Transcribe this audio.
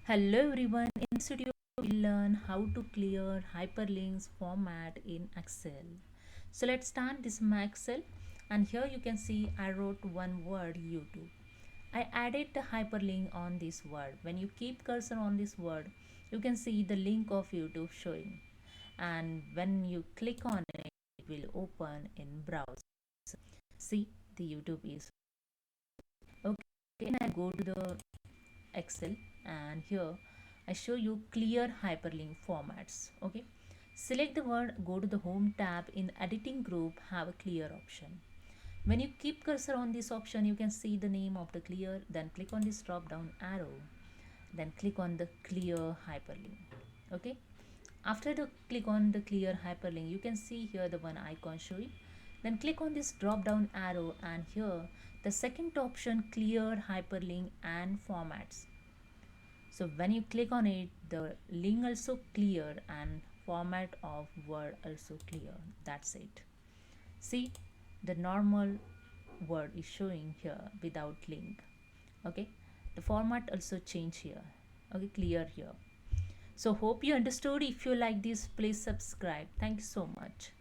Hello everyone, in this video we'll learn how to clear hyperlinks format in Excel. So let's start this my Excel, and here you can see I wrote one word YouTube. I added the hyperlink on this word. When you keep cursor on this word, you can see the link of YouTube showing, and when you click on it, it will open in browser. See, the YouTube is okay. And I go to the Excel, and here I show you clear hyperlink formats. Okay, select the word, go to the home tab. In editing group have a clear option. When you keep cursor on this option, you can see the name of the clear, then click on this drop down arrow, then click on the clear hyperlink. Okay, after the click on the clear hyperlink, you can see here the one icon showing, then click on this drop down arrow, and here the second option, clear hyperlink and formats. So when you click on it, the link also clear and format of word also clear. That's it. See, the normal word is showing here without link. Okay, the format also change here. Okay, clear here. So hope you understood. If you like this, please subscribe. Thank you so much.